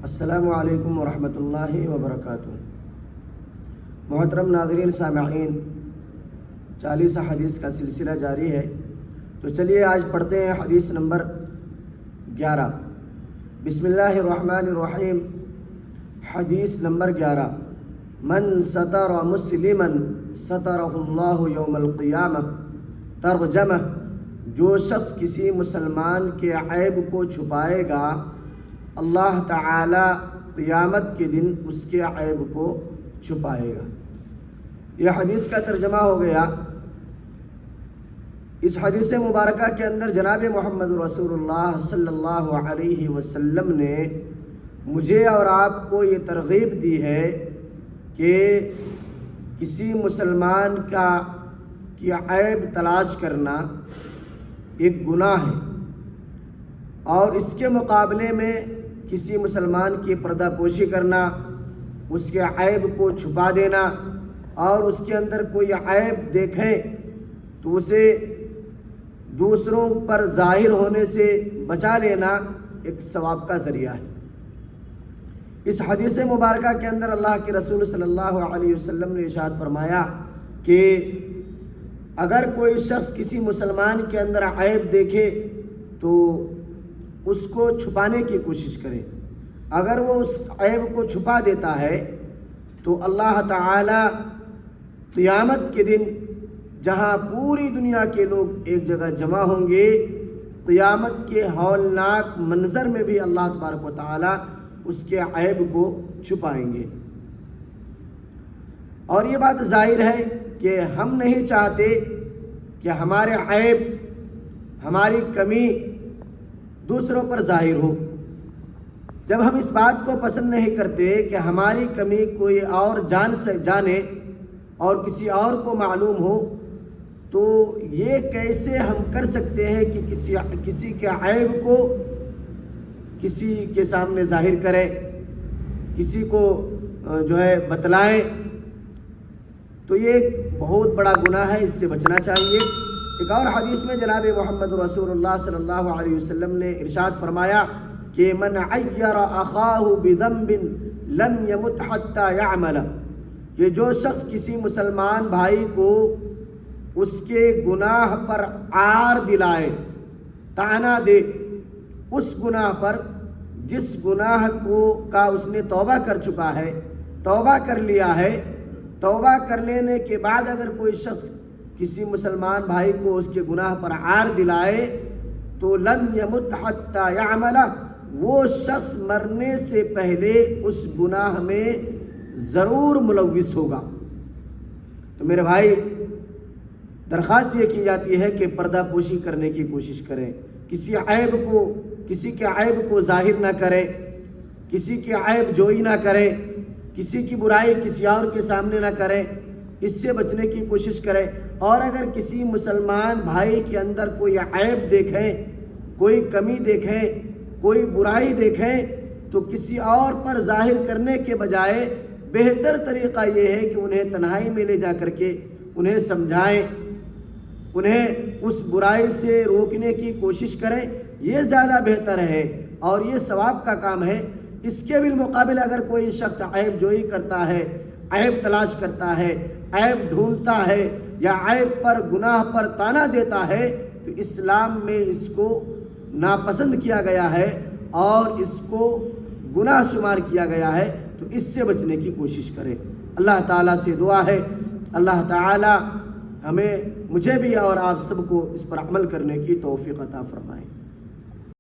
السلام علیکم ورحمۃ اللہ وبرکاتہ۔ محترم ناظرین سامعین، 40 حدیث کا سلسلہ جاری ہے، تو چلیے آج پڑھتے ہیں حدیث نمبر 11۔ بسم اللہ الرحمن الرحیم۔ حدیث نمبر 11۔ من ستر مسلما سترہ اللہ یوم القیامہ۔ ترجمہ: جو شخص کسی مسلمان کے عیب کو چھپائے گا، اللہ تعالی قیامت کے دن اس کے عیب کو چھپائے گا۔ یہ حدیث کا ترجمہ ہو گیا۔ اس حدیث مبارکہ کے اندر جناب محمد رسول اللہ صلی اللہ علیہ وسلم نے مجھے اور آپ کو یہ ترغیب دی ہے کہ کسی مسلمان کی عیب تلاش کرنا ایک گناہ ہے، اور اس کے مقابلے میں کسی مسلمان کی پردہ پوشی کرنا، اس کے عیب کو چھپا دینا، اور اس کے اندر کوئی عیب دیکھیں تو اسے دوسروں پر ظاہر ہونے سے بچا لینا ایک ثواب کا ذریعہ ہے۔ اس حدیث مبارکہ کے اندر اللہ کے رسول صلی اللہ علیہ وسلم نے ارشاد فرمایا کہ اگر کوئی شخص کسی مسلمان کے اندر عیب دیکھے تو اس کو چھپانے کی کوشش کرے۔ اگر وہ اس عیب کو چھپا دیتا ہے تو اللہ تعالی قیامت کے دن، جہاں پوری دنیا کے لوگ ایک جگہ جمع ہوں گے، قیامت کے ہولناک منظر میں بھی اللہ تبارک و تعالی اس کے عیب کو چھپائیں گے۔ اور یہ بات ظاہر ہے کہ ہم نہیں چاہتے کہ ہمارے عیب، ہماری کمی دوسروں پر ظاہر ہو۔ جب ہم اس بات کو پسند نہیں کرتے کہ ہماری کمی کوئی اور جانے اور کسی اور کو معلوم ہو، تو یہ کیسے ہم کر سکتے ہیں کہ کسی کے عیب کو کسی کے سامنے ظاہر کریں، کسی کو بتلائیں؟ تو یہ ایک بہت بڑا گناہ ہے، اس سے بچنا چاہیے۔ ایک اور حدیث میں جناب محمد رسول اللہ صلی اللہ علیہ وسلم نے ارشاد فرمایا کہ من عیر اخاہ بذنب لم یمت حتی یعمل، کہ جو شخص کسی مسلمان بھائی کو اس کے گناہ پر عار دلائے، طعنہ دے، اس گناہ پر جس گناہ کا اس نے توبہ کر چکا ہے، توبہ کر لیا ہے، توبہ کر لینے کے بعد اگر کوئی شخص کسی مسلمان بھائی کو اس کے گناہ پر عار دلائے تو لم یمت حتی یعمل، وہ شخص مرنے سے پہلے اس گناہ میں ضرور ملوث ہوگا۔ تو میرے بھائی، درخواست یہ کی جاتی ہے کہ پردہ پوشی کرنے کی کوشش کریں، کسی کے عیب کو ظاہر نہ کریں، کسی کی عیب جوئی نہ کریں، کسی کی برائی کسی اور کے سامنے نہ کریں، اس سے بچنے کی کوشش کریں۔ اور اگر کسی مسلمان بھائی کے اندر کوئی عیب دیکھیں، کوئی کمی دیکھیں، کوئی برائی دیکھیں، تو کسی اور پر ظاہر کرنے کے بجائے بہتر طریقہ یہ ہے کہ انہیں تنہائی میں لے جا کر کے انہیں سمجھائیں، انہیں اس برائی سے روکنے کی کوشش کریں، یہ زیادہ بہتر ہے اور یہ ثواب کا کام ہے۔ اس کے بالمقابل اگر کوئی شخص عیب جوئی کرتا ہے، عیب تلاش کرتا ہے، عیب ڈھونڈتا ہے، یا عیب پر، گناہ پر طعنہ دیتا ہے، تو اسلام میں اس کو ناپسند کیا گیا ہے اور اس کو گناہ شمار کیا گیا ہے۔ تو اس سے بچنے کی کوشش کریں۔ اللہ تعالیٰ سے دعا ہے اللہ تعالیٰ مجھے بھی اور آپ سب کو اس پر عمل کرنے کی توفیق عطا فرمائے۔